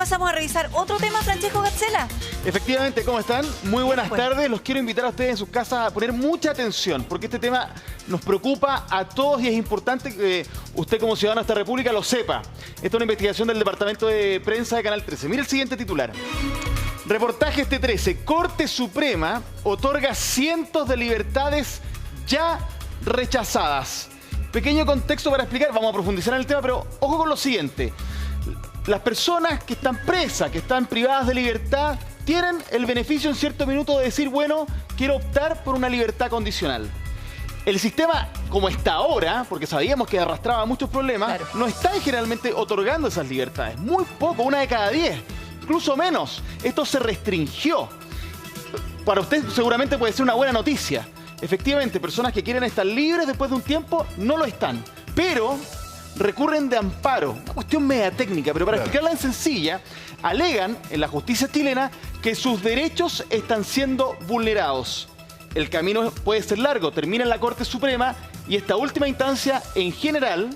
pasamos a revisar otro tema, Francesco Gatzela. Efectivamente, ¿cómo están? Muy buenas tardes. Los quiero invitar a ustedes en sus casas a poner mucha atención, porque este tema nos preocupa a todos y es importante que usted como ciudadano de esta república lo sepa. Esta es una investigación del Departamento de Prensa de Canal 13. Mira el siguiente titular. Reportaje este 13. Corte Suprema otorga cientos de libertades ya rechazadas. Pequeño contexto para explicar, vamos a profundizar en el tema, pero ojo con lo siguiente. Las personas que están presas, que están privadas de libertad, tienen el beneficio en cierto minuto de decir, bueno, quiero optar por una libertad condicional. El sistema, como está ahora, porque sabíamos que arrastraba muchos problemas, claro, no está generalmente otorgando esas libertades. Muy poco, 1 de cada 10, incluso menos. Esto se restringió. Para usted seguramente puede ser una buena noticia. Efectivamente, personas que quieren estar libres después de un tiempo no lo están. Pero recurren de amparo, una cuestión media técnica, pero para explicarla en sencilla, alegan en la justicia chilena que sus derechos están siendo vulnerados. El camino puede ser largo, termina en la Corte Suprema y esta última instancia, en general,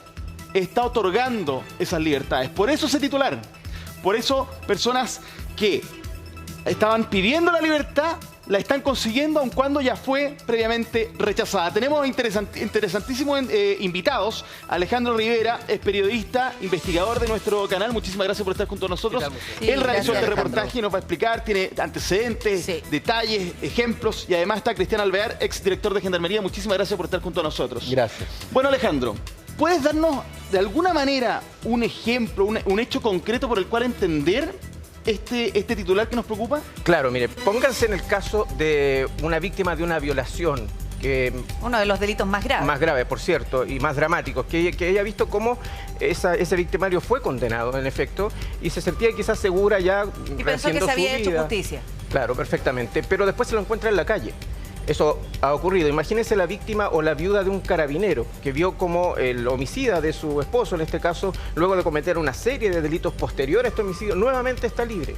está otorgando esas libertades. Por eso ese titular, por eso personas que estaban pidiendo la libertad la están consiguiendo aun cuando ya fue previamente rechazada. Tenemos interesantísimos invitados. Alejandro Rivera es periodista, investigador de nuestro canal. Muchísimas gracias por estar junto a nosotros. Sí, él realizó este reportaje y nos va a explicar, tiene antecedentes, detalles, ejemplos. Y además está Cristian Alvear, exdirector de Gendarmería. Muchísimas gracias por estar junto a nosotros. Gracias. Bueno, Alejandro, ¿puedes darnos de alguna manera un ejemplo, un hecho concreto por el cual entender este titular que nos preocupa? Claro, mire, pónganse en el caso de una víctima de una violación. Uno de los delitos más graves. Más graves, por cierto, y más dramáticos, que ella ha visto cómo ese victimario fue condenado, en efecto, y se sentía quizás segura ya. Y pensó que se había hecho justicia. Claro, perfectamente, pero después se lo encuentra en la calle. Eso ha ocurrido. Imagínense la víctima o la viuda de un carabinero que vio como el homicida de su esposo, en este caso, luego de cometer una serie de delitos posteriores a este homicidio, nuevamente está libre.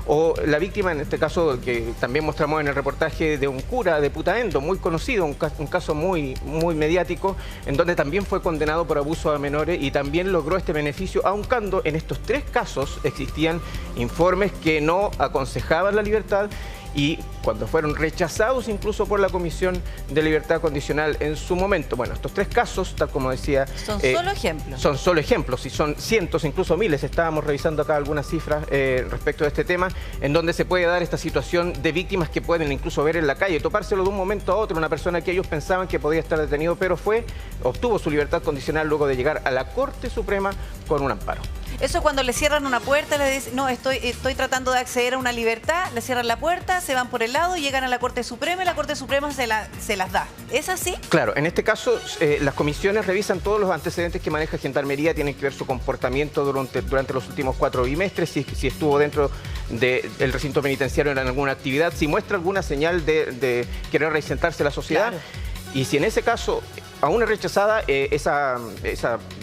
O la víctima, en este caso, que también mostramos en el reportaje de un cura de Putaendo, muy conocido, un caso muy mediático, en donde también fue condenado por abuso a menores y también logró este beneficio, aun cuando en estos 3 casos existían informes que no aconsejaban la libertad, y cuando fueron rechazados incluso por la Comisión de Libertad Condicional en su momento. Bueno, estos 3 casos, tal como decía... Son solo ejemplos. Son solo ejemplos y son cientos, incluso miles. Estábamos revisando acá algunas cifras respecto a este tema, en donde se puede dar esta situación de víctimas que pueden incluso ver en la calle, topárselo de un momento a otro, una persona que ellos pensaban que podía estar detenido, pero obtuvo su libertad condicional luego de llegar a la Corte Suprema con un amparo. Eso cuando le cierran una puerta, le dicen, no, estoy tratando de acceder a una libertad, le cierran la puerta, se van por el lado y llegan a la Corte Suprema y la Corte Suprema se las da. ¿Es así? Claro, en este caso las comisiones revisan todos los antecedentes que maneja Gendarmería, tienen que ver su comportamiento durante los últimos 4 bimestres, si estuvo dentro del recinto penitenciario en alguna actividad, si muestra alguna señal de querer reinsertarse a la sociedad. Claro. Y si en ese caso aún es rechazada, esa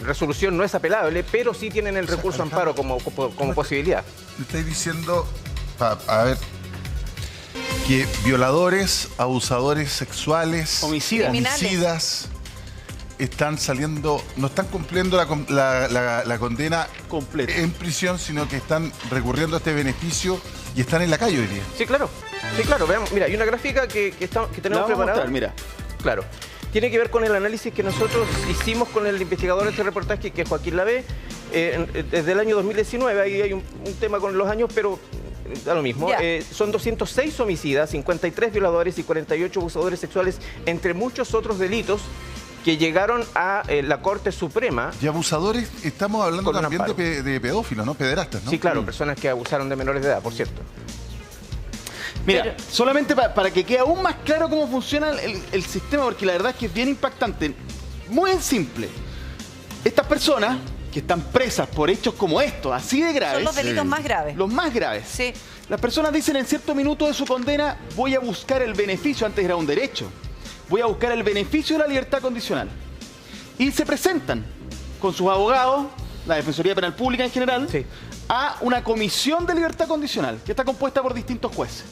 resolución no es apelable, pero sí tienen el recurso amparo como posibilidad. Me estáis diciendo, a ver, que violadores, abusadores sexuales, homicidas están saliendo, no están cumpliendo la condena completa en prisión, sino que están recurriendo a este beneficio y están en la calle hoy día. Sí, claro. Sí, claro. Veamos, mira, hay una gráfica que tenemos preparada. Mira. Claro. Tiene que ver con el análisis que nosotros hicimos con el investigador de este reportaje, que es Joaquín Lavé, desde el año 2019. Ahí hay un tema con los años, pero da lo mismo. Son 206 homicidas, 53 violadores y 48 abusadores sexuales, entre muchos otros delitos que llegaron a la Corte Suprema. Y abusadores, estamos hablando también de pedófilos, ¿no? Pederastas, ¿no? Sí, claro, personas que abusaron de menores de edad, por cierto. Mira, solamente para que quede aún más claro cómo funciona el sistema, porque la verdad es que es bien impactante. Muy simple. Estas personas que están presas por hechos como estos, así de graves... Son los delitos más graves. Los más graves. Sí. Las personas dicen en cierto minuto de su condena, voy a buscar el beneficio, antes era un derecho, voy a buscar el beneficio de la libertad condicional. Y se presentan con sus abogados, la Defensoría Penal Pública en general, a una comisión de libertad condicional, que está compuesta por distintos jueces.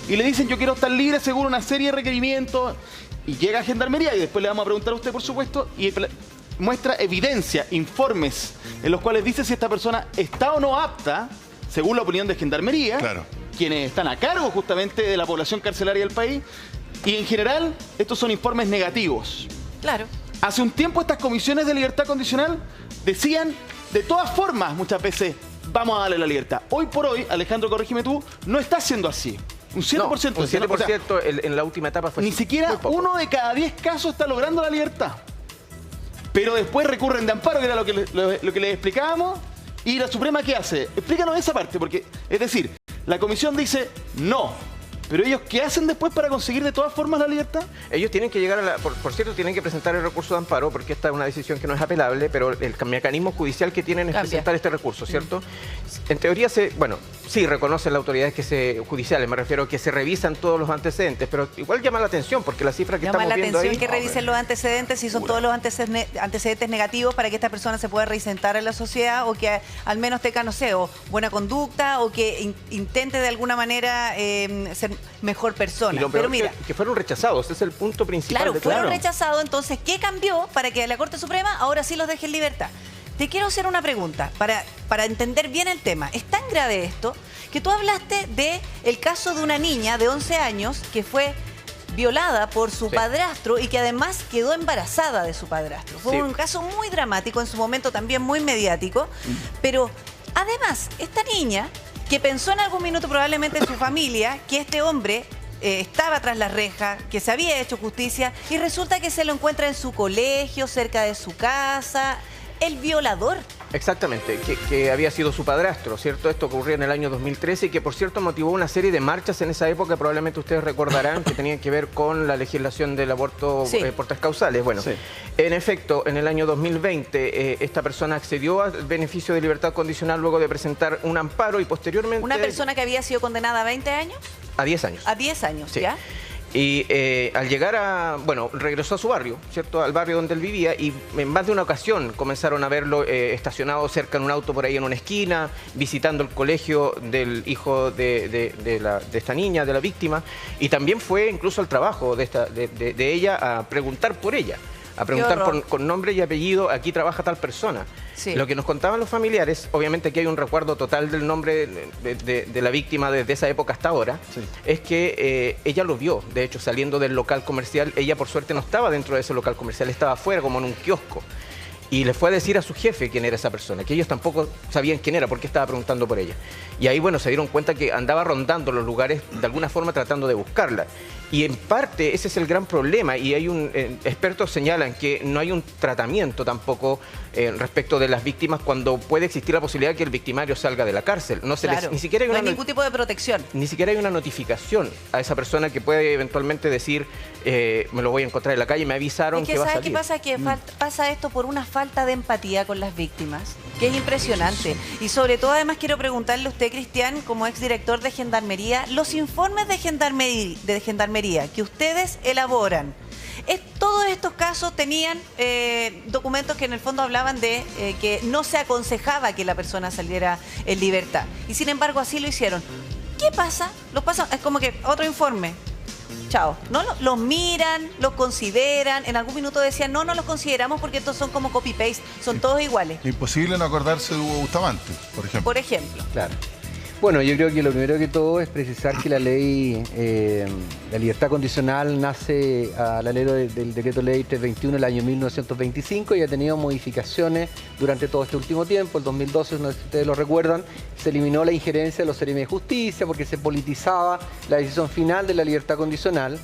Y le dicen, yo quiero estar libre según una serie de requerimientos, y llega a Gendarmería, y después le vamos a preguntar a usted, por supuesto, y muestra evidencia, informes, en los cuales dice si esta persona está o no apta según la opinión de Gendarmería, quienes están a cargo justamente de la población carcelaria del país, y en general estos son informes negativos. Claro. Hace un tiempo estas comisiones de libertad condicional decían, de todas formas, muchas veces, vamos a darle la libertad. Hoy por hoy, Alejandro, corrígeme tú, no está siendo así. Un 7%. No, un 7% en la última etapa fue ni siquiera 1 de cada 10 casos está logrando la libertad. Pero después recurren de amparo, que era lo que les explicábamos. ¿Y la Suprema qué hace? Explícanos esa parte, porque, es decir, la comisión dice no. ¿Pero ellos qué hacen después para conseguir de todas formas la libertad? Ellos tienen que llegar a por cierto, tienen que presentar el recurso de amparo, porque esta es una decisión que no es apelable, pero el mecanismo judicial que tienen es presentar este recurso, ¿cierto? En teoría, sí reconocen las autoridades judiciales, me refiero a que se revisan todos los antecedentes, pero igual llama la atención, porque la cifra que estamos viendo ahí... Llama la atención que revisen los antecedentes, si son todos los antecedentes negativos, para que esta persona se pueda reisentar en la sociedad, o que al menos tenga, no sé, o buena conducta, o que intente de alguna manera ser mejor persona. Pero mira, que fueron rechazados, ese es el punto principal. Claro, fueron rechazados, entonces, ¿qué cambió para que la Corte Suprema ahora sí los deje en libertad? Te quiero hacer una pregunta para entender bien el tema. Es tan grave esto que tú hablaste del caso de una niña de 11 años que fue violada por su padrastro y que además quedó embarazada de su padrastro. Fue un caso muy dramático, en su momento también muy mediático, pero además esta niña, que pensó en algún minuto probablemente en su familia, que este hombre estaba tras la reja, que se había hecho justicia, y resulta que se lo encuentra en su colegio, cerca de su casa, el violador. Exactamente, que había sido su padrastro, ¿cierto? Esto ocurrió en el año 2013 y que, por cierto, motivó una serie de marchas en esa época, probablemente ustedes recordarán, que tenían que ver con la legislación del aborto por 3 causales. Bueno, en efecto, en el año 2020, esta persona accedió al beneficio de libertad condicional luego de presentar un amparo y posteriormente... ¿Una persona que había sido condenada a 20 años? A 10 años. A 10 años, ¿ya? Y al llegar regresó a su barrio, ¿cierto? Al barrio donde él vivía, y en más de una ocasión comenzaron a verlo estacionado cerca en un auto por ahí en una esquina, visitando el colegio del hijo de esta niña, de la víctima, y también fue incluso al trabajo de ella a preguntar por ella. A preguntar con nombre y apellido, aquí trabaja tal persona. Lo que nos contaban los familiares, obviamente aquí hay un recuerdo total del nombre de la víctima desde esa época hasta ahora, es que ella lo vio, de hecho, saliendo del local comercial. Ella por suerte no estaba dentro de ese local comercial, estaba afuera como en un kiosco. Y le fue a decir a su jefe quién era esa persona, que ellos tampoco sabían quién era, porque estaba preguntando por ella. Y ahí, se dieron cuenta que andaba rondando los lugares, de alguna forma tratando de buscarla. Y en parte ese es el gran problema, y hay expertos señalan que no hay un tratamiento tampoco respecto de las víctimas cuando puede existir la posibilidad de que el victimario salga de la cárcel. No ni siquiera hay ningún tipo de protección. Ni siquiera hay una notificación a esa persona que puede eventualmente decir, me lo voy a encontrar en la calle, me avisaron que va a salir. ¿Sabes qué pasa? Que pasa esto por una falta de empatía con las víctimas, que es impresionante. Y sobre todo, además, quiero preguntarle a usted, Cristian, como exdirector de Gendarmería, los informes de Gendarmería que ustedes elaboran, todos estos casos tenían documentos que en el fondo hablaban de que no se aconsejaba que la persona saliera en libertad. Y sin embargo así lo hicieron. ¿Qué pasa? Los pasan, es como que otro informe. Chao. No los miran, los consideran. En algún minuto decían, no los consideramos porque estos son como copy-paste, son todos iguales. Imposible no acordarse de Hugo Bustamante, por ejemplo. Por ejemplo. Claro. Bueno, yo creo que lo primero que todo es precisar que la ley, la libertad condicional nace al alero del decreto ley 321 del año 1925 y ha tenido modificaciones durante todo este último tiempo. El 2012, no sé si ustedes lo recuerdan, se eliminó la injerencia de los seremi de justicia porque se politizaba la decisión final de la libertad condicional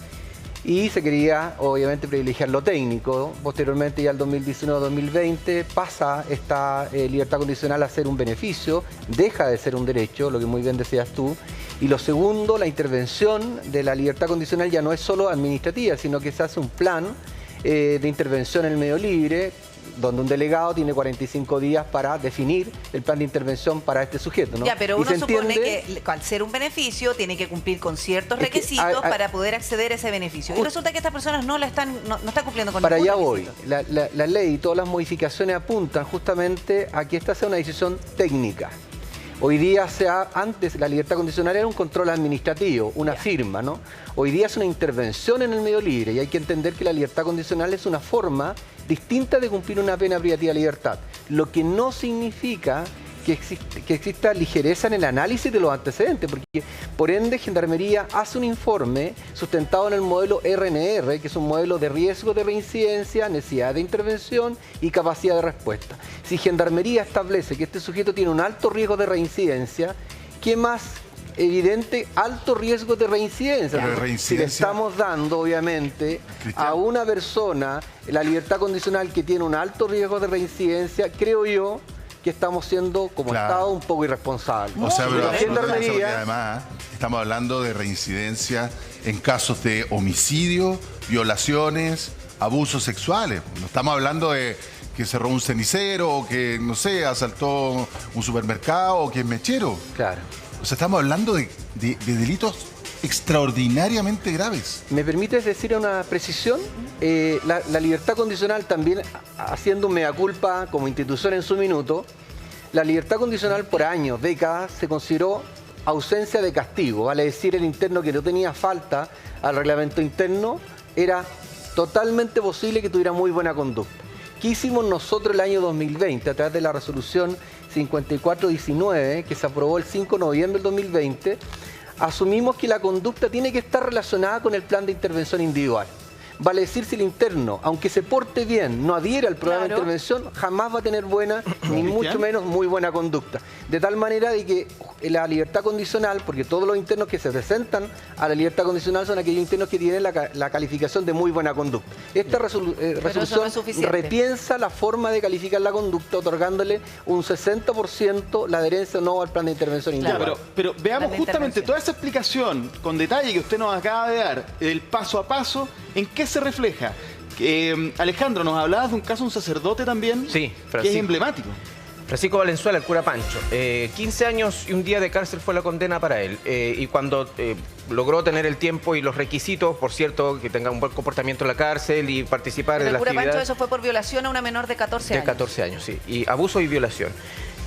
y se quería, obviamente, privilegiar lo técnico. Posteriormente, ya el 2019-2020, pasa esta libertad condicional a ser un beneficio, deja de ser un derecho, lo que muy bien decías tú. Y lo segundo, la intervención de la libertad condicional ya no es solo administrativa, sino que se hace un plan de intervención en el medio libre, donde un delegado tiene 45 días para definir el plan de intervención para este sujeto, ¿no? Ya, pero uno supone que al ser un beneficio tiene que cumplir con ciertos requisitos para poder acceder a ese beneficio. Y resulta que estas personas no están cumpliendo con para ningún allá requisito. Voy. La ley y todas las modificaciones apuntan justamente a que esta sea una decisión técnica. Hoy día, antes la libertad condicional era un control administrativo, una firma, ¿no? Hoy día es una intervención en el medio libre y hay que entender que la libertad condicional es una forma distinta de cumplir una pena privativa de libertad. Lo que no significa que exista ligereza en el análisis de los antecedentes, porque por ende Gendarmería hace un informe sustentado en el modelo RNR, que es un modelo de riesgo de reincidencia, necesidad de intervención y capacidad de respuesta. Si Gendarmería establece que este sujeto tiene un alto riesgo de reincidencia, ¿qué más evidente alto riesgo de reincidencia? Si le estamos dando, obviamente, a una persona la libertad condicional que tiene un alto riesgo de reincidencia, creo yo que estamos siendo, como Estado, un poco irresponsables. O sea, pero además estamos hablando de reincidencia en casos de homicidio, violaciones, abusos sexuales. No estamos hablando de que cerró un cenicero o que, no sé, asaltó un supermercado o que es mechero. Claro. O sea, estamos hablando de delitos extraordinariamente graves. ¿Me permites decir una precisión? La libertad condicional también, haciendo un mea culpa como institución en su minuto, la libertad condicional por años, décadas, se consideró ausencia de castigo. Vale decir, el interno que no tenía falta al reglamento interno, era totalmente posible que tuviera muy buena conducta. ¿Qué hicimos nosotros el año 2020 a través de la resolución 5419, que se aprobó el 5 de noviembre del 2020? Asumimos que la conducta tiene que estar relacionada con el plan de intervención individual. Vale decir, si el interno, aunque se porte bien, no adhiera al programa de intervención, jamás va a tener buena, ni mucho menos muy buena conducta. De tal manera de que la libertad condicional, porque todos los internos que se presentan a la libertad condicional son aquellos internos que tienen la calificación de muy buena conducta. Esta resolución repiensa la forma de calificar la conducta, otorgándole un 60% la adherencia o no al plan de intervención individual. Claro, pero veamos justamente toda esa explicación con detalle que usted nos acaba de dar, el paso a paso, ¿en qué se refleja? Alejandro, nos hablabas de un caso de un sacerdote también, sí, que es emblemático. Francisco Valenzuela, el cura Pancho. 15 años y un día de cárcel fue la condena para él. Y cuando logró tener el tiempo y los requisitos, por cierto, que tenga un buen comportamiento en la cárcel y participar de la actividad. El cura Pancho, eso fue por violación a una menor de 14 años. De 14 años, sí. Y abuso y violación.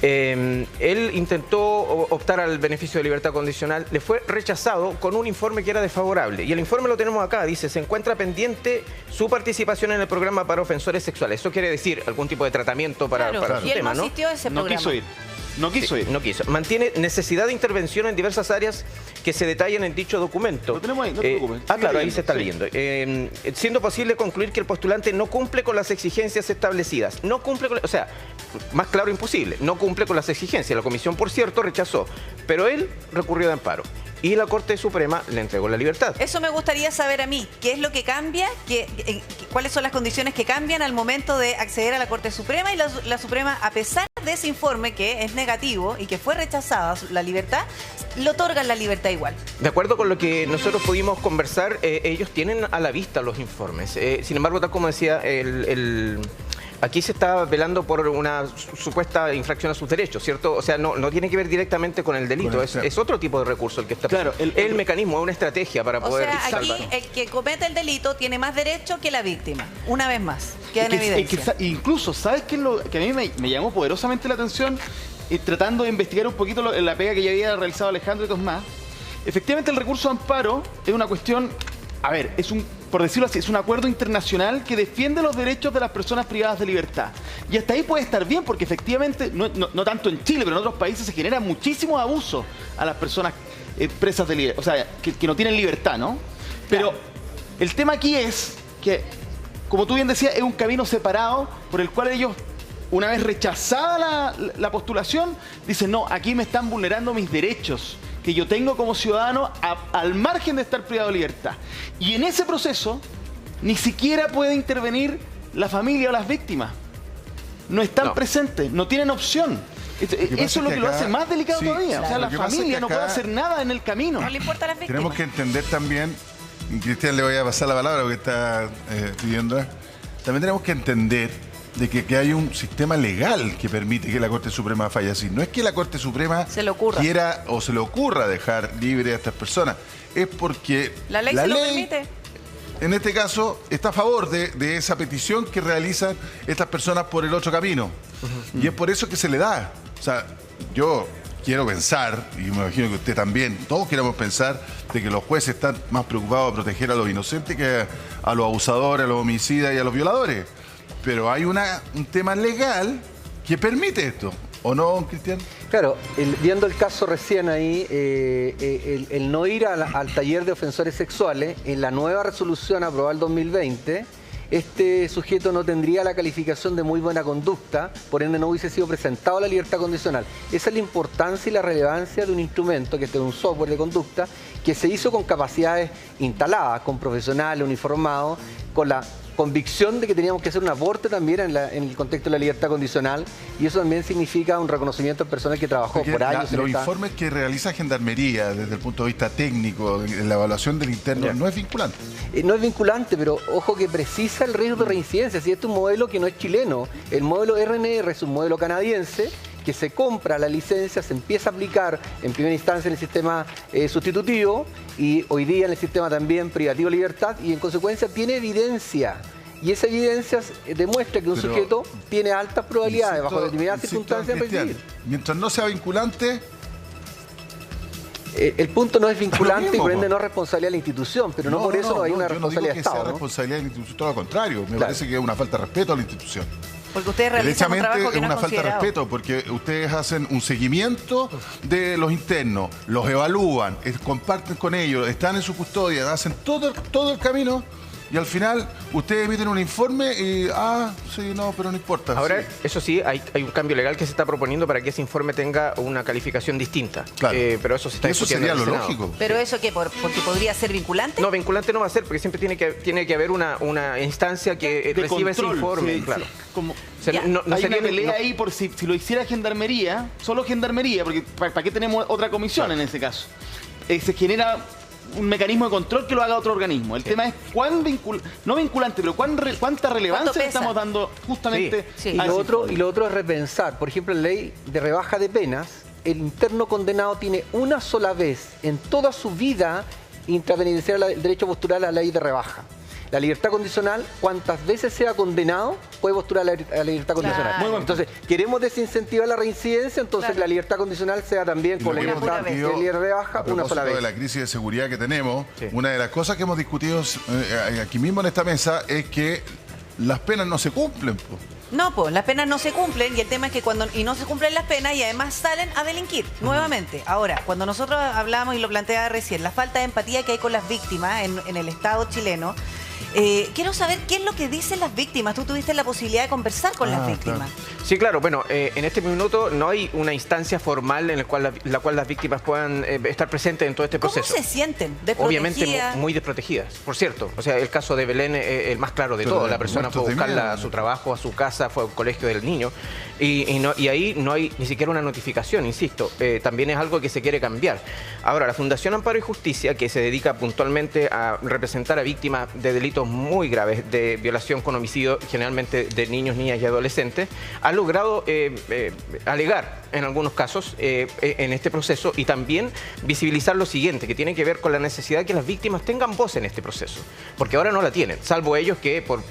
Él intentó optar al beneficio de libertad condicional, le fue rechazado con un informe que era desfavorable. Y el informe lo tenemos acá, dice, se encuentra pendiente su participación en el programa para ofensores sexuales. Eso quiere decir algún tipo de tratamiento para su tema, ¿no? No quiso ir. No quiso ir. No quiso. Mantiene necesidad de intervención en diversas áreas que se detallan en dicho documento. Lo tenemos ahí, no te preocupes. Claro, ahí se está leyendo. Siendo posible concluir que el postulante no cumple con las exigencias establecidas. No cumple con... O sea, más claro imposible. No cumple con las exigencias. La comisión, por cierto, rechazó. Pero él recurrió de amparo. Y la Corte Suprema le entregó la libertad. Eso me gustaría saber a mí. ¿Qué es lo que cambia? ¿Cuáles son las condiciones que cambian al momento de acceder a la Corte Suprema? Y la Suprema, a pesar de ese informe que es negativo y que fue rechazada la libertad, le otorgan la libertad igual. De acuerdo con lo que nosotros pudimos conversar, ellos tienen a la vista los informes. Sin embargo, tal como decía aquí se está velando por una supuesta infracción a sus derechos, ¿cierto? O sea, no tiene que ver directamente con el delito, es otro tipo de recurso el que está... Claro, el mecanismo, es una estrategia para poder... O sea, aquí el que comete el delito tiene más derecho que la víctima, una vez más, queda en evidencia. Incluso, ¿sabes qué es lo que a mí me llamó poderosamente la atención? Tratando de investigar un poquito la pega que ya había realizado Alejandro y Tomás. Efectivamente, el recurso de amparo es una cuestión... A ver, por decirlo así, es un acuerdo internacional que defiende los derechos de las personas privadas de libertad. Y hasta ahí puede estar bien, porque efectivamente, no tanto en Chile, pero en otros países se genera muchísimo abuso a las personas presas de libertad, o sea, que no tienen libertad, ¿no? Pero el tema aquí es que, como tú bien decías, es un camino separado por el cual ellos, una vez rechazada la postulación, dicen, no, aquí me están vulnerando mis derechos que yo tengo como ciudadano al margen de estar privado de libertad. Y en ese proceso ni siquiera puede intervenir la familia o las víctimas. No están presentes, no tienen opción. Eso es lo que lo hace más delicado todavía. O sea, la familia no puede hacer nada en el camino. No le importa a las víctimas. Tenemos que entender también, y Cristian le voy a pasar la palabra porque está pidiendo, también tenemos que entender de que hay un sistema legal que permite que la Corte Suprema falle así. No es que la Corte Suprema quiera o se le ocurra dejar libre a estas personas, es porque la ley se lo permite. En este caso, está a favor de esa petición que realizan estas personas por el otro camino. Y es por eso que se le da. O sea, yo quiero pensar, y me imagino que usted también, todos queremos pensar de que los jueces están más preocupados de proteger a los inocentes que a los abusadores, a los homicidas y a los violadores. Pero hay un tema legal que permite esto. ¿O no, Cristian? Claro, viendo el caso recién ahí, el no ir al taller de ofensores sexuales, en la nueva resolución aprobada el 2020, este sujeto no tendría la calificación de muy buena conducta, por ende no hubiese sido presentado a la libertad condicional. Esa es la importancia y la relevancia de un instrumento, que es un software de conducta, que se hizo con capacidades instaladas, con profesionales uniformados, con la convicción de que teníamos que hacer un aporte también en el contexto de la libertad condicional, y eso también significa un reconocimiento al personal que trabajó por años. Los informes que realiza Gendarmería desde el punto de vista técnico, en la evaluación del interno, no es vinculante. No es vinculante, pero ojo que precisa el riesgo de reincidencia. Si este es un modelo que no es chileno, el modelo RNR es un modelo canadiense, que se compra la licencia, se empieza a aplicar en primera instancia en el sistema sustitutivo y hoy día en el sistema también privativo de libertad, y en consecuencia tiene evidencia. Y esa evidencia demuestra que un sujeto tiene altas probabilidades, bajo determinadas circunstancias, de recibir. Mientras no sea vinculante... El punto no es vinculante y por ende no es responsabilidad de la institución, pero no por eso no hay una responsabilidad de Estado. Yo no digo que sea responsabilidad de la institución, todo lo contrario. Me parece que es una falta de respeto a la institución. Porque ustedes realizan un trabajo que no es una falta de respeto, porque ustedes hacen un seguimiento de los internos, los evalúan, comparten con ellos, están en su custodia, hacen todo el camino. Y al final, ustedes emiten un informe y, sí, no, pero no importa. Ahora, eso sí, hay un cambio legal que se está proponiendo para que ese informe tenga una calificación distinta. Claro. Pero eso se está discutiendo. Eso sería lo lógico. ¿Pero eso qué? ¿Porque podría ser vinculante? No, vinculante no va a ser, porque siempre tiene que haber una instancia que reciba ese informe. Sí, claro. Sí. No hay una pelea ahí por si lo hiciera Gendarmería, solo Gendarmería, porque ¿para qué tenemos otra comisión en ese caso? Se genera un mecanismo de control que lo haga otro organismo. El tema es no vinculante, pero cuánta relevancia le estamos dando justamente a y lo otro es repensar. Por ejemplo, en la ley de rebaja de penas, el interno condenado tiene una sola vez en toda su vida intrapenitenciaria el derecho a postular a la ley de rebaja. La libertad condicional, cuantas veces sea condenado, puede postular a la libertad condicional. Claro. Entonces, queremos desincentivar la reincidencia, entonces la libertad condicional sea también con la libertad de rebaja una sola vez. De la crisis de seguridad que tenemos, una de las cosas que hemos discutido aquí mismo en esta mesa es que las penas no se cumplen. No, pues las penas no se cumplen, y el tema es que cuando no se cumplen las penas y además salen a delinquir nuevamente. Ahora, cuando nosotros hablamos, y lo planteaba recién, la falta de empatía que hay con las víctimas en el Estado chileno, quiero saber qué es lo que dicen las víctimas. Tú tuviste la posibilidad de conversar con las víctimas. Claro. Sí, claro. Bueno, en este minuto no hay una instancia formal en la cual las víctimas puedan estar presentes en todo este proceso. ¿Cómo se sienten? Obviamente muy desprotegidas, por cierto. O sea, el caso de Belén es el más claro de todo. La persona fue a buscarla a su trabajo, a su casa, fue al colegio del niño. Y ahí no hay ni siquiera una notificación, insisto. También es algo que se quiere cambiar. Ahora, la Fundación Amparo y Justicia, que se dedica puntualmente a representar a víctimas de delitos muy graves de violación con homicidio, generalmente de niños, niñas y adolescentes, ha logrado alegar en algunos casos en este proceso y también visibilizar lo siguiente, que tiene que ver con la necesidad de que las víctimas tengan voz en este proceso, porque ahora no la tienen, salvo ellos que por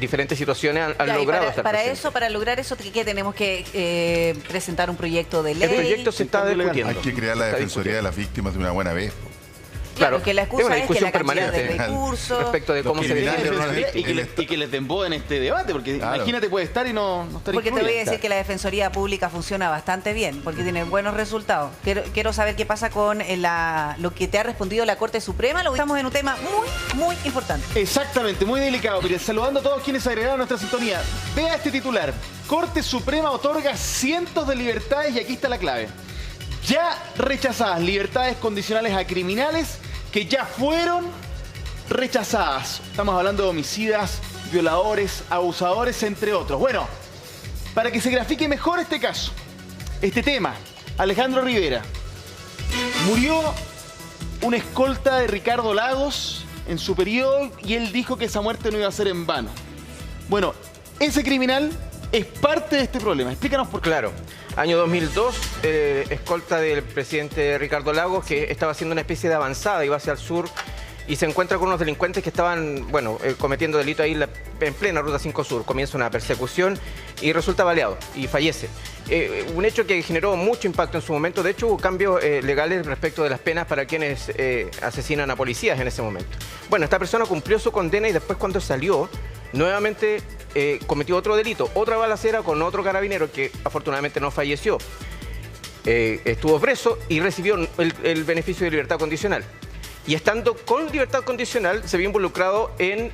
diferentes situaciones han logrado estar presentes. Para lograr eso, ¿qué tenemos que presentar un proyecto de ley? El proyecto se está discutiendo. Hay que crear la Defensoría de las Víctimas de una buena vez. Claro, que la excusa es que la cantidad de recursos respecto de cómo se dirige y que les den voz en este debate, porque imagínate, puede estar y no estar porque incluida. te voy a decir que la Defensoría Pública funciona bastante bien, porque tiene buenos resultados. Quiero saber qué pasa con lo que te ha respondido la Corte Suprema. Lo estamos en un tema muy importante. Exactamente, muy delicado. Mire, saludando a todos quienes agregaron nuestra sintonía. Vea este titular. Corte Suprema otorga cientos de libertades y aquí está la clave. Ya rechazadas libertades condicionales a criminales que ya fueron rechazadas. Estamos hablando de homicidas, violadores, abusadores, entre otros. Bueno, para que se grafique mejor este caso, este tema, Alejandro Rivera. Murió una escolta de Ricardo Lagos en su periodo y él dijo que esa muerte no iba a ser en vano. Bueno, ese criminal es parte de este problema. Explícanos por qué. Claro. Año 2002, escolta del presidente Ricardo Lagos, que estaba haciendo una especie de avanzada, iba hacia el sur y se encuentra con unos delincuentes que estaban, cometiendo delito ahí en plena Ruta 5 Sur. Comienza una persecución y resulta baleado y fallece. Un hecho que generó mucho impacto en su momento. De hecho, hubo cambios legales respecto de las penas para quienes asesinan a policías en ese momento. Bueno, esta persona cumplió su condena y después cuando salió, nuevamente cometió otro delito, otra balacera con otro carabinero que afortunadamente no falleció. Estuvo preso y recibió el beneficio de libertad condicional. Y estando con libertad condicional se vio involucrado en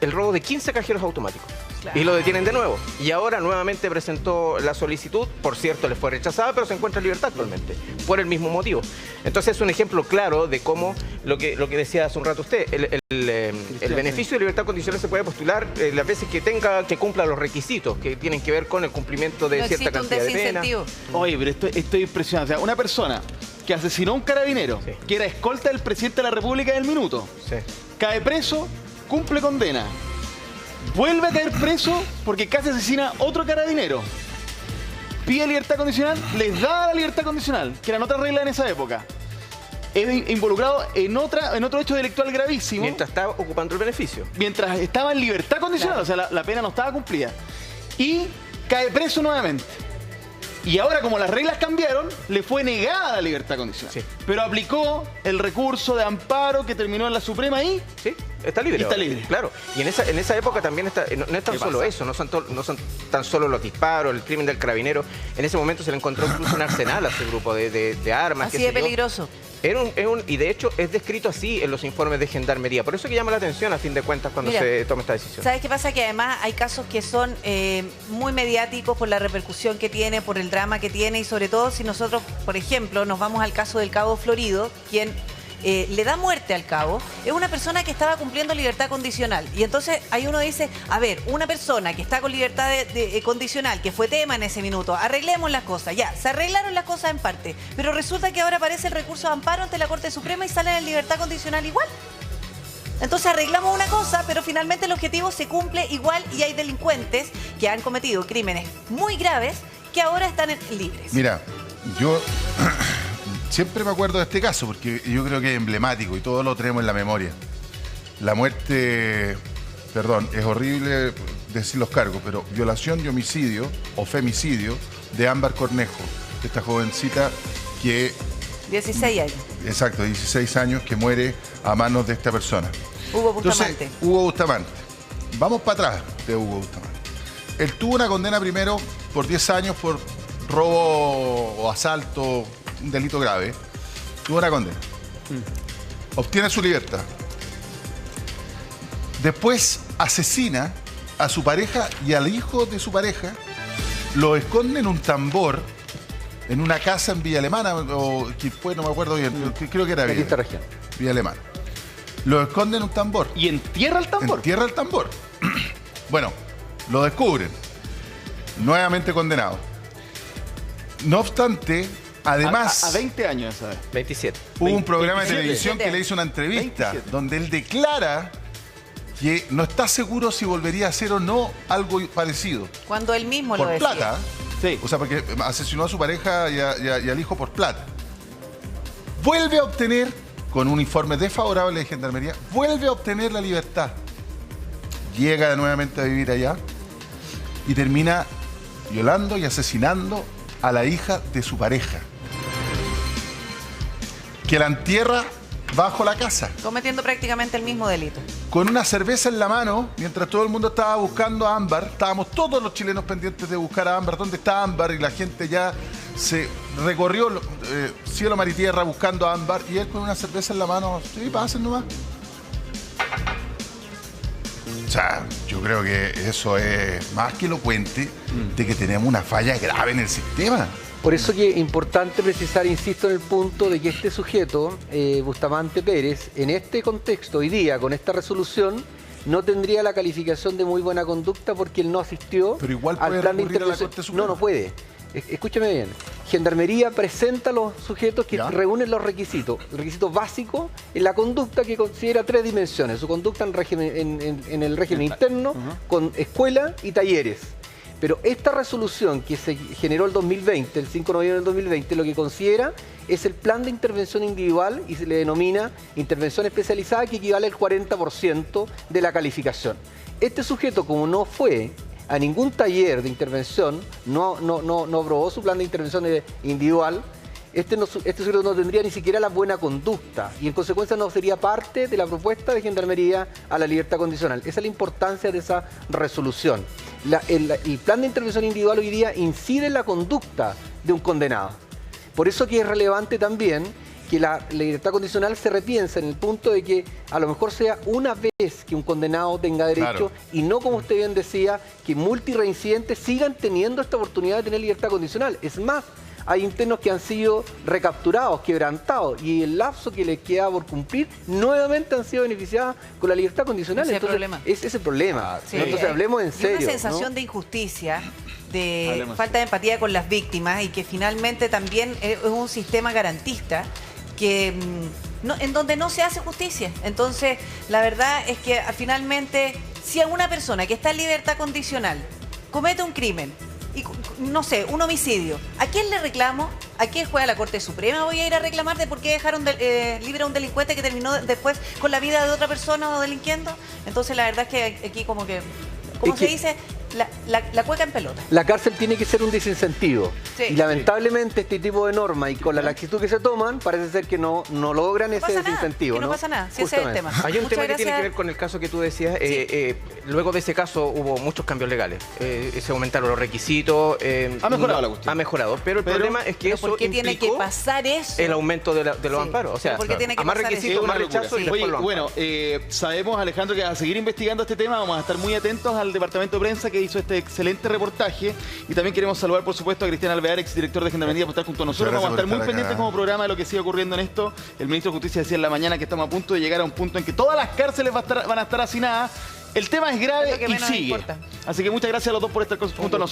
el robo de 15 cajeros automáticos. Claro. Y lo detienen de nuevo. Y ahora nuevamente presentó la solicitud. Por cierto, le fue rechazada, pero se encuentra en libertad actualmente, por el mismo motivo. Entonces es un ejemplo claro de cómo, lo que decía hace un rato usted, el beneficio de libertad condicional se puede postular las veces que cumpla los requisitos que tienen que ver con el cumplimiento de cierta cantidad de pena. Oye, pero esto es impresionante. O sea, una persona que asesinó a un carabinero, sí, que era escolta del presidente de la República del minuto, sí, cae preso, cumple condena, vuelve a caer preso porque casi asesina a otro carabinero, pide libertad condicional, les da la libertad condicional, que eran otras reglas en esa época. Es involucrado en otro hecho delictual gravísimo. Mientras estaba ocupando el beneficio. Mientras estaba en libertad condicional, claro, o sea, la pena no estaba cumplida. Y cae preso nuevamente. Y ahora, como las reglas cambiaron, le fue negada la libertad condicional. Sí. Pero aplicó el recurso de amparo que terminó en la Suprema y... Sí, está libre. Está libre. Claro. Y en esa época también no es tan solo eso, no son tan solo los disparos, el crimen del carabinero. En ese momento se le encontró incluso un arsenal a ese grupo de armas. Así de peligroso. Y de hecho es descrito así en los informes de Gendarmería. Por eso que llama la atención a fin de cuentas cuando se toma esta decisión. ¿Sabes qué pasa? Que además hay casos que son muy mediáticos por la repercusión que tiene, por el drama que tiene y sobre todo si nosotros, por ejemplo, nos vamos al caso del cabo Florido, quien le da muerte al cabo, es una persona que estaba cumpliendo libertad condicional. Y entonces ahí uno dice, a ver, una persona que está con libertad condicional, que fue tema en ese minuto, arreglemos las cosas. Ya, se arreglaron las cosas en parte, pero resulta que ahora aparece el recurso de amparo ante la Corte Suprema y salen en libertad condicional igual. Entonces arreglamos una cosa, pero finalmente el objetivo se cumple igual y hay delincuentes que han cometido crímenes muy graves que ahora están libres. Mira, yo... siempre me acuerdo de este caso porque yo creo que es emblemático y todos lo tenemos en la memoria. La muerte, perdón, es horrible decir los cargos, pero violación y homicidio o femicidio de Ámbar Cornejo, esta jovencita que... 16 años. Exacto, 16 años, que muere a manos de esta persona. Hugo Bustamante. Entonces, Hugo Bustamante. Vamos para atrás de Hugo Bustamante. Él tuvo una condena primero por 10 años por robo o asalto, un delito grave, tuvo una condena. Obtiene su libertad. Después asesina a su pareja y al hijo de su pareja, lo esconde en un tambor, en una casa en Villa Alemana, o que fue, no me acuerdo bien, creo que era Villa Alemana. Lo esconde en un tambor. ¿Y entierra el tambor? Entierra el tambor. Bueno, lo descubren. Nuevamente condenado. No obstante... Además, a 20 años, ¿sabes? 27. Hubo un programa de televisión que le hizo una entrevista 27, donde él declara que no está seguro si volvería a hacer o no algo parecido. Cuando él mismo lo decía. Por plata. Sí. O sea, porque asesinó a su pareja y al hijo por plata. Vuelve a obtener, con un informe desfavorable de Gendarmería, vuelve a obtener la libertad. Llega nuevamente a vivir allá y termina violando y asesinando a la hija de su pareja, que la entierra bajo la casa. Cometiendo prácticamente el mismo delito. Con una cerveza en la mano, mientras todo el mundo estaba buscando a Ámbar, estábamos todos los chilenos pendientes de buscar a Ámbar. ¿Dónde está Ámbar? Y la gente ya se recorrió cielo, mar y tierra buscando a Ámbar. Y él con una cerveza en la mano, sí, pasen nomás. O sea, yo creo que eso es más que elocuente de que tenemos una falla grave en el sistema. Por eso que es importante precisar, insisto, en el punto de que este sujeto, Bustamante Pérez, en este contexto, hoy día, con esta resolución, no tendría la calificación de muy buena conducta porque él no asistió pero igual puede al plan de recurrir a la intervención. Corte Suprema. No puede. Escúchame bien. Gendarmería presenta a los sujetos que reúnen los requisitos. El requisito básico es la conducta que considera 3 dimensiones. Su conducta en el régimen interno, con escuela y talleres. Pero esta resolución que se generó el 2020, el 5 de noviembre del 2020, lo que considera es el plan de intervención individual y se le denomina intervención especializada, que equivale al 40% de la calificación. Este sujeto, como no fue a ningún taller de intervención, no aprobó su plan de intervención individual, este sujeto no tendría ni siquiera la buena conducta y en consecuencia no sería parte de la propuesta de Gendarmería a la libertad condicional. Esa es la importancia de esa resolución. El plan de intervención individual hoy día incide en la conducta de un condenado. Por eso que es relevante también que la libertad condicional se repiensa en el punto de que a lo mejor sea una vez que un condenado tenga derecho y no, como usted bien decía, que multireincidentes sigan teniendo esta oportunidad de tener libertad condicional. Es más, hay internos que han sido recapturados, quebrantados, y el lapso que les queda por cumplir, nuevamente han sido beneficiados con la libertad condicional. Ese problema. Es ese problema. Sí. Entonces hablemos en serio. Y una sensación de injusticia, de falta de empatía con las víctimas, y que finalmente también es un sistema garantista que en donde no se hace justicia. Entonces, la verdad es que finalmente, si alguna persona que está en libertad condicional comete un crimen, y, no sé, un homicidio, ¿a quién le reclamo? ¿A quién juega la Corte Suprema? ¿Voy a ir a reclamar de por qué dejaron libre a un delincuente que terminó después con la vida de otra persona o delinquiendo? Entonces, la verdad es que aquí como que, ¿cómo se dice? La cueca en pelota. La cárcel tiene que ser un desincentivo. Sí. Y lamentablemente este tipo de normas y con la laxitud que se toman, parece ser que no logran ese desincentivo. No pasa nada, si ese es el tema. Hay un tema que tiene que ver con el caso que tú decías. Luego de ese caso hubo muchos cambios legales. Se aumentaron los requisitos. Ha mejorado la cuestión. Ha mejorado, pero el problema es que eso implicó tiene que pasar eso. El aumento de los amparos. O sea, tiene que más requisitos, más rechazo y después lo amparo. Bueno, sabemos, Alejandro, que a seguir investigando este tema vamos a estar muy atentos al departamento de prensa que hizo este excelente reportaje, y también queremos saludar por supuesto a Cristian Alvear, exdirector de Gendarmería, por estar junto a nosotros. Vamos a estar muy pendientes como programa de lo que sigue ocurriendo en esto. El ministro de Justicia decía en la mañana que estamos a punto de llegar a un punto en que todas las cárceles van a estar hacinadas. El tema es grave y sigue. Así que muchas gracias a los dos por estar junto a nosotros.